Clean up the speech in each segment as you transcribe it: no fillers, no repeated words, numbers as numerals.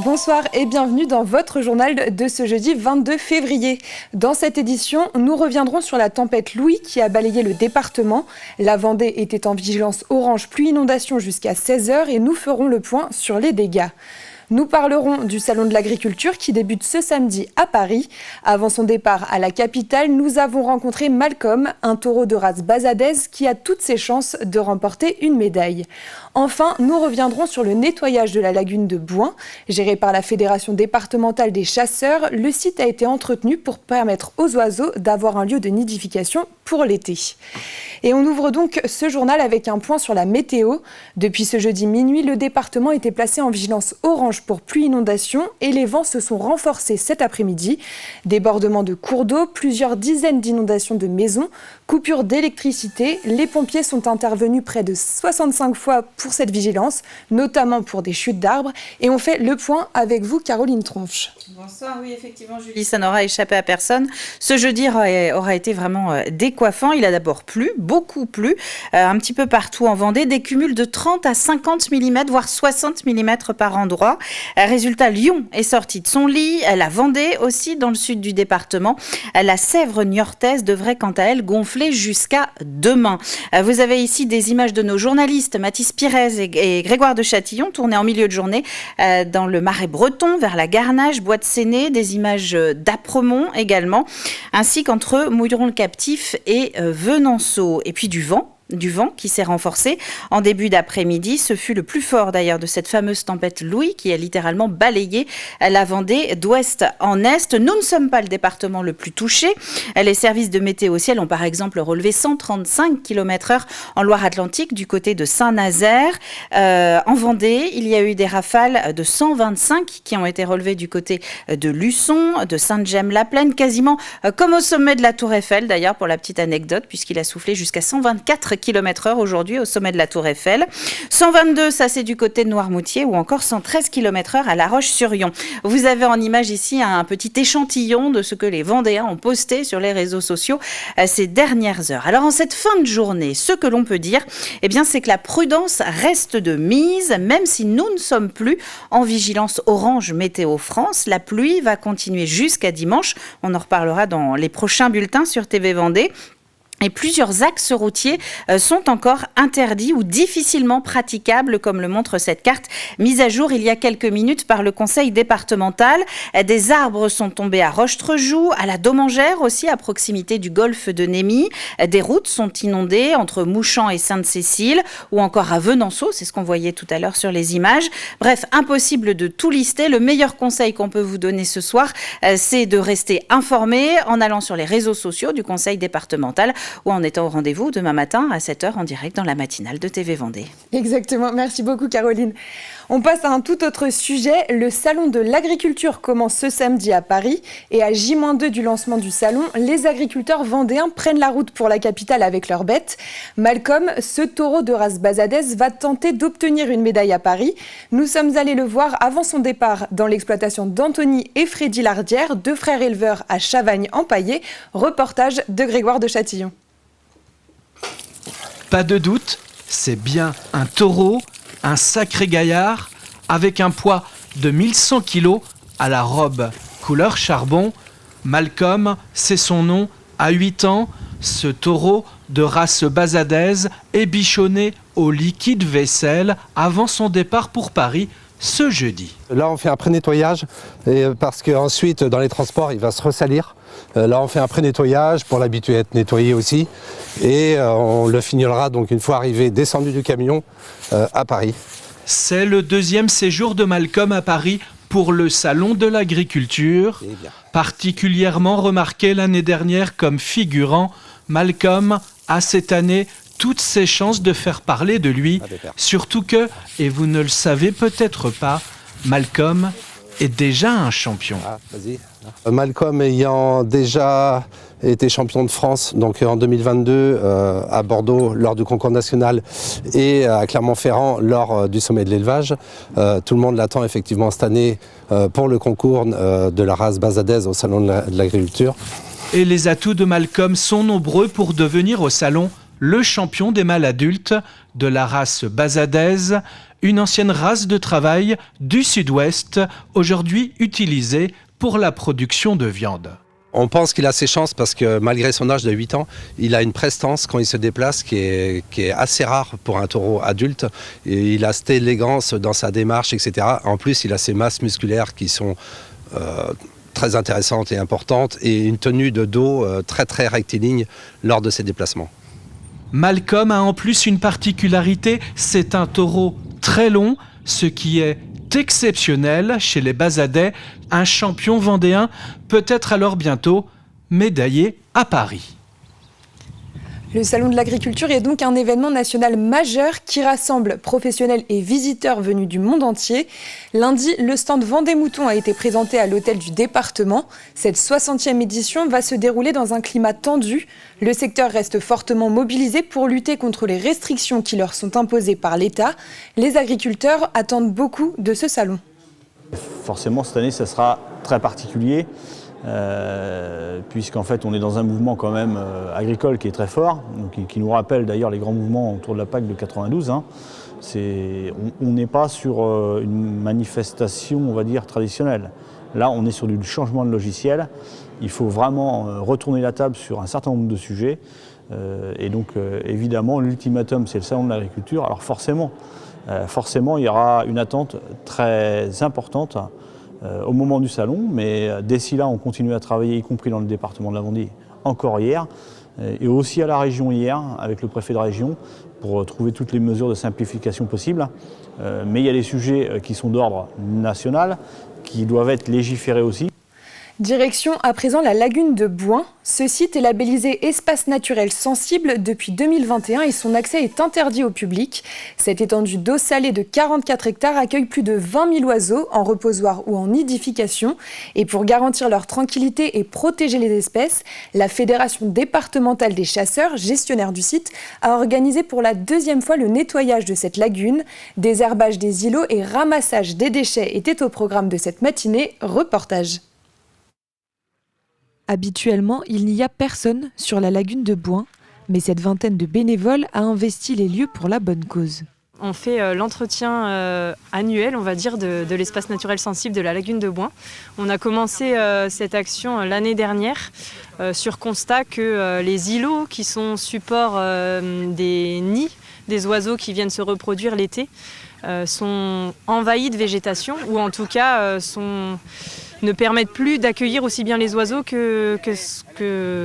Bonsoir et bienvenue dans votre journal de ce jeudi 22 février. Dans cette édition, nous reviendrons sur la tempête Louis qui a balayé le département. La Vendée était en vigilance orange pluie inondation jusqu'à 16h et nous ferons le point sur les dégâts. Nous parlerons du Salon de l'Agriculture qui débute ce samedi à Paris. Avant son départ à la capitale, nous avons rencontré Malcolm, un taureau de race bazadaise qui a toutes ses chances de remporter une médaille. Enfin, nous reviendrons sur le nettoyage de la lagune de Bouin. Géré par la Fédération départementale des chasseurs, le site a été entretenu pour permettre aux oiseaux d'avoir un lieu de nidification pour l'été. Et on ouvre donc ce journal avec un point sur la météo. Depuis ce jeudi minuit, le département était placé en vigilance orange pour pluie-inondation et les vents se sont renforcés cet après-midi. Débordements de cours d'eau, plusieurs dizaines d'inondations de maisons, coupures d'électricité. Les pompiers sont intervenus près de 65 fois pour cette vigilance, notamment pour des chutes d'arbres. Et on fait le point avec vous, Caroline Tronche. Bonsoir, oui, effectivement, Julie, ça n'aura échappé à personne. Ce jeudi aura été vraiment décoiffant. Il a d'abord plu, beaucoup plu, un petit peu partout en Vendée, des cumuls de 30 à 50 mm, voire 60 mm par endroit. Résultat, Lyon est sorti de son lit, la Vendée aussi dans le sud du département. La Sèvre niortaise devrait quant à elle gonfler jusqu'à demain. Vous avez ici des images de nos journalistes, Mathis Pires et Grégoire de Châtillon, tournés en milieu de journée dans le Marais breton, vers la Garnache, Bois de Séné, des images d'Apremont également, ainsi qu'entre Mouilleron-le-Captif et Venanceau. Et puis du vent qui s'est renforcé en début d'après-midi. Ce fut le plus fort d'ailleurs de cette fameuse tempête Louis qui a littéralement balayé la Vendée d'ouest en est. Nous ne sommes pas le département le plus touché. Les services de météo ciel ont par exemple relevé 135 km/h en Loire-Atlantique du côté de Saint-Nazaire. En Vendée, il y a eu des rafales de 125 qui ont été relevées du côté de Luçon, de Sainte-Gemme-la-Plaine, quasiment comme au sommet de la Tour Eiffel d'ailleurs pour la petite anecdote, puisqu'il a soufflé jusqu'à 124 km/h aujourd'hui au sommet de la Tour Eiffel. 122, ça c'est du côté de Noirmoutier, ou encore 113 km/h à La Roche-sur-Yon. Vous avez en image ici un petit échantillon de ce que les Vendéens ont posté sur les réseaux sociaux ces dernières heures. Alors en cette fin de journée, ce que l'on peut dire, c'est que la prudence reste de mise, même si nous ne sommes plus en vigilance orange Météo France. La pluie va continuer jusqu'à dimanche. On en reparlera dans les prochains bulletins sur TV Vendée. Et plusieurs axes routiers sont encore interdits ou difficilement praticables, comme le montre cette carte mise à jour il y a quelques minutes par le conseil départemental. Des arbres sont tombés à Roche-Trejoux, à la Domangère aussi, à proximité du golfe de Némy. Des routes sont inondées entre Mouchamp et Sainte-Cécile, ou encore à Venanceau, c'est ce qu'on voyait tout à l'heure sur les images. Bref, impossible de tout lister. Le meilleur conseil qu'on peut vous donner ce soir, c'est de rester informé en allant sur les réseaux sociaux du conseil départemental, ou en étant au rendez-vous demain matin à 7h en direct dans la matinale de TV Vendée. Exactement, merci beaucoup Caroline. On passe à un tout autre sujet. Le Salon de l'Agriculture commence ce samedi à Paris et à J-2 du lancement du salon, les agriculteurs vendéens prennent la route pour la capitale avec leurs bêtes. Malcolm, ce taureau de race bazadaise, va tenter d'obtenir une médaille à Paris. Nous sommes allés le voir avant son départ dans l'exploitation d'Anthony et Freddy Lardière, deux frères éleveurs à Chavagne-en-Paillé. Reportage de Grégoire de Châtillon. Pas de doute, c'est bien un taureau, un sacré gaillard, avec un poids de 1100 kg à la robe couleur charbon. Malcolm, c'est son nom, à 8 ans, ce taureau de race bazadaise est bichonné au liquide vaisselle avant son départ pour Paris ce jeudi. Là, on fait un pré-nettoyage parce qu'ensuite, dans les transports, il va se ressalir. Là, on fait un pré-nettoyage pour l'habituer à être nettoyé aussi. Et on le finira donc une fois arrivé, descendu du camion à Paris. C'est le deuxième séjour de Malcolm à Paris pour le Salon de l'Agriculture. Particulièrement remarqué l'année dernière comme figurant, Malcolm a cette année toutes ses chances de faire parler de lui. Surtout que, et vous ne le savez peut-être pas, Malcolm est déjà un champion. Malcolm ayant déjà été champion de France donc en 2022 à Bordeaux lors du concours national et à Clermont-Ferrand lors du sommet de l'élevage. Tout le monde l'attend effectivement cette année pour le concours de la race bazadaise au Salon de l'Agriculture. Et les atouts de Malcolm sont nombreux pour devenir au salon le champion des mâles adultes de la race bazadaise, une ancienne race de travail du sud-ouest, aujourd'hui utilisée pour la production de viande. On pense qu'il a ses chances parce que malgré son âge de 8 ans, il a une prestance quand il se déplace qui est assez rare pour un taureau adulte. Et il a cette élégance dans sa démarche, etc. En plus, il a ses masses musculaires qui sont très intéressantes et importantes et une tenue de dos très très rectiligne lors de ses déplacements. Malcolm a en plus une particularité, c'est un taureau très long, ce qui est exceptionnel chez les Bazadais. Un champion vendéen peut être alors bientôt médaillé à Paris. Le Salon de l'Agriculture est donc un événement national majeur qui rassemble professionnels et visiteurs venus du monde entier. Lundi, le stand Vendée Mouton a été présenté à l'hôtel du département. Cette 60e édition va se dérouler dans un climat tendu. Le secteur reste fortement mobilisé pour lutter contre les restrictions qui leur sont imposées par l'État. Les agriculteurs attendent beaucoup de ce salon. Forcément, cette année, ça sera très particulier. Puisqu'en fait on est dans un mouvement quand même agricole qui est très fort, donc, qui nous rappelle d'ailleurs les grands mouvements autour de la PAC de 92. On n'est pas sur une manifestation, on va dire, traditionnelle. Là, on est sur du changement de logiciel. Il faut vraiment retourner la table sur un certain nombre de sujets. Et donc, évidemment, l'ultimatum, c'est le Salon de l'Agriculture. Alors forcément, il y aura une attente très importante au moment du salon, mais d'ici là, on continue à travailler, y compris dans le département de la Vendée, encore hier, et aussi à la région hier, avec le préfet de région, pour trouver toutes les mesures de simplification possibles. Mais il y a des sujets qui sont d'ordre national, qui doivent être légiférés aussi. Direction à présent la lagune de Bouin. Ce site est labellisé espace naturel sensible depuis 2021 et son accès est interdit au public. Cette étendue d'eau salée de 44 hectares accueille plus de 20 000 oiseaux en reposoir ou en nidification. Et pour garantir leur tranquillité et protéger les espèces, la Fédération départementale des chasseurs, gestionnaire du site, a organisé pour la deuxième fois le nettoyage de cette lagune. Désherbage des îlots et ramassage des déchets étaient au programme de cette matinée. Reportage. Habituellement, il n'y a personne sur la lagune de Bouin, mais cette vingtaine de bénévoles a investi les lieux pour la bonne cause. On fait l'entretien annuel, on va dire, de l'espace naturel sensible de la lagune de Bouin. On a commencé cette action l'année dernière sur constat que les îlots qui sont support des nids des oiseaux qui viennent se reproduire l'été sont envahis de végétation, ou en tout cas ne permettent plus d'accueillir aussi bien les oiseaux que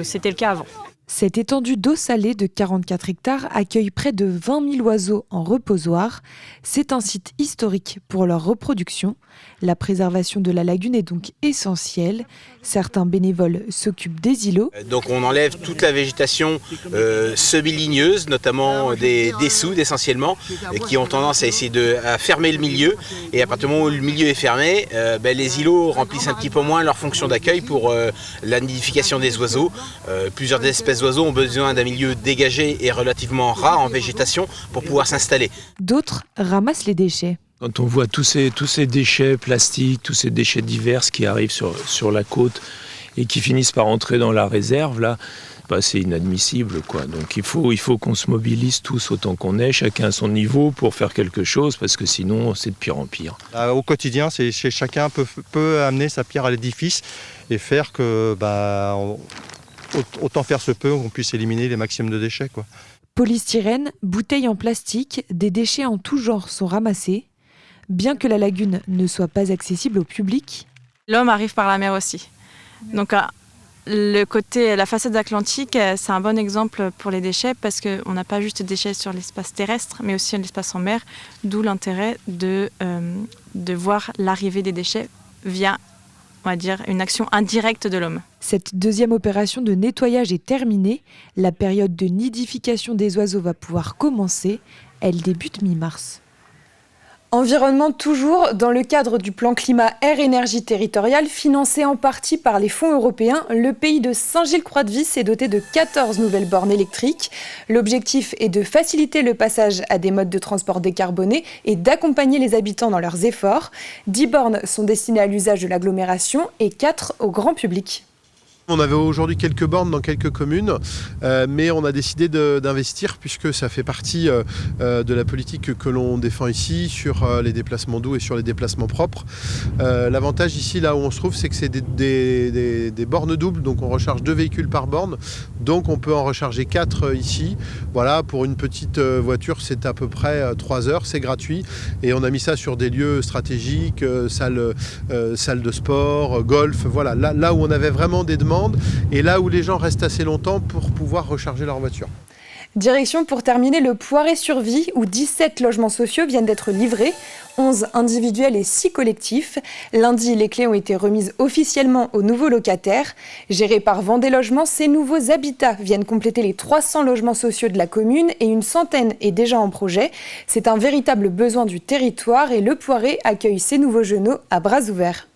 c'était le cas avant. Cette étendue d'eau salée de 44 hectares accueille près de 20 000 oiseaux en reposoir. C'est un site historique pour leur reproduction. La préservation de la lagune est donc essentielle. Certains bénévoles s'occupent des îlots. Donc on enlève toute la végétation semi-ligneuse, notamment des soudes essentiellement, qui ont tendance à essayer à fermer le milieu. Et à partir du moment où le milieu est fermé, les îlots remplissent un petit peu moins leur fonction d'accueil pour la nidification des oiseaux. Plusieurs espèces d'oiseaux ont besoin d'un milieu dégagé et relativement rare en végétation pour pouvoir s'installer. D'autres ramassent les déchets. Quand on voit tous ces déchets plastiques, tous ces déchets divers qui arrivent sur la côte et qui finissent par entrer dans la réserve, là, c'est inadmissible, quoi. Donc il faut qu'on se mobilise tous autant qu'on est, chacun à son niveau, pour faire quelque chose, parce que sinon c'est de pire en pire. Au quotidien, chacun peut amener sa pierre à l'édifice et faire que, autant faire se peut, qu'on puisse éliminer les maximums de déchets, quoi. Polystyrène, bouteilles en plastique, des déchets en tout genre sont ramassés. Bien que la lagune ne soit pas accessible au public, l'homme arrive par la mer aussi. Donc la façade atlantique, c'est un bon exemple pour les déchets parce qu'on n'a pas juste de déchets sur l'espace terrestre, mais aussi l'espace en mer, d'où l'intérêt de voir l'arrivée des déchets via, on va dire, une action indirecte de l'homme. Cette deuxième opération de nettoyage est terminée. La période de nidification des oiseaux va pouvoir commencer. Elle débute mi-mars. Environnement toujours, dans le cadre du plan climat air-énergie territorial, financé en partie par les fonds européens, le pays de Saint-Gilles-Croix-de-Vie s'est doté de 14 nouvelles bornes électriques. L'objectif est de faciliter le passage à des modes de transport décarbonés et d'accompagner les habitants dans leurs efforts. 10 bornes sont destinées à l'usage de l'agglomération et 4 au grand public. On avait aujourd'hui quelques bornes dans quelques communes, mais on a décidé d'investir puisque ça fait partie de la politique que l'on défend ici sur les déplacements doux et sur les déplacements propres. L'avantage ici, là où on se trouve, c'est que c'est des bornes doubles, donc on recharge 2 véhicules par borne, donc on peut en recharger 4 ici. Voilà, pour une petite voiture, c'est à peu près 3 heures, c'est gratuit, et on a mis ça sur des lieux stratégiques, salles de sport, golf, voilà, là où on avait vraiment des demandes, et là où les gens restent assez longtemps pour pouvoir recharger leur voiture. Direction pour terminer le Poiré-sur-Vie où 17 logements sociaux viennent d'être livrés, 11 individuels et 6 collectifs. Lundi, les clés ont été remises officiellement aux nouveaux locataires. Gérés par Vendée Logement, ces nouveaux habitats viennent compléter les 300 logements sociaux de la commune et une centaine est déjà en projet. C'est un véritable besoin du territoire et le Poiré accueille ces nouveaux genoux à bras ouverts.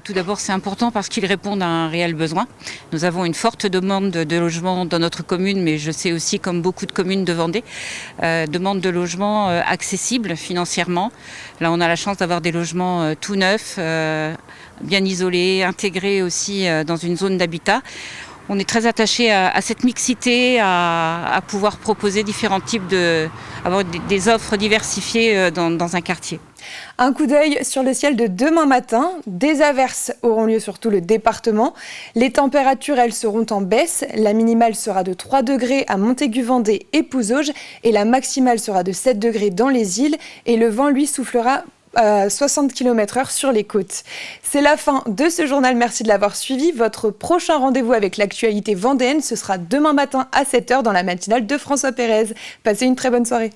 Tout d'abord, c'est important parce qu'ils répondent à un réel besoin. Nous avons une forte demande de logement dans notre commune, mais je sais aussi, comme beaucoup de communes de Vendée, demande de logements accessibles financièrement. Là, on a la chance d'avoir des logements tout neufs, bien isolés, intégrés aussi dans une zone d'habitat. On est très attaché à cette mixité, à pouvoir proposer différents types avoir des offres diversifiées dans un quartier. Un coup d'œil sur le ciel de demain matin. Des averses auront lieu sur tout le département. Les températures, elles seront en baisse. La minimale sera de 3 degrés à Montaigu-Vendée et Pouzauges et la maximale sera de 7 degrés dans les îles et le vent, lui, soufflera 60 km/h sur les côtes. C'est la fin de ce journal, merci de l'avoir suivi. Votre prochain rendez-vous avec l'actualité vendéenne, ce sera demain matin à 7h dans la matinale de François Pérez. Passez une très bonne soirée.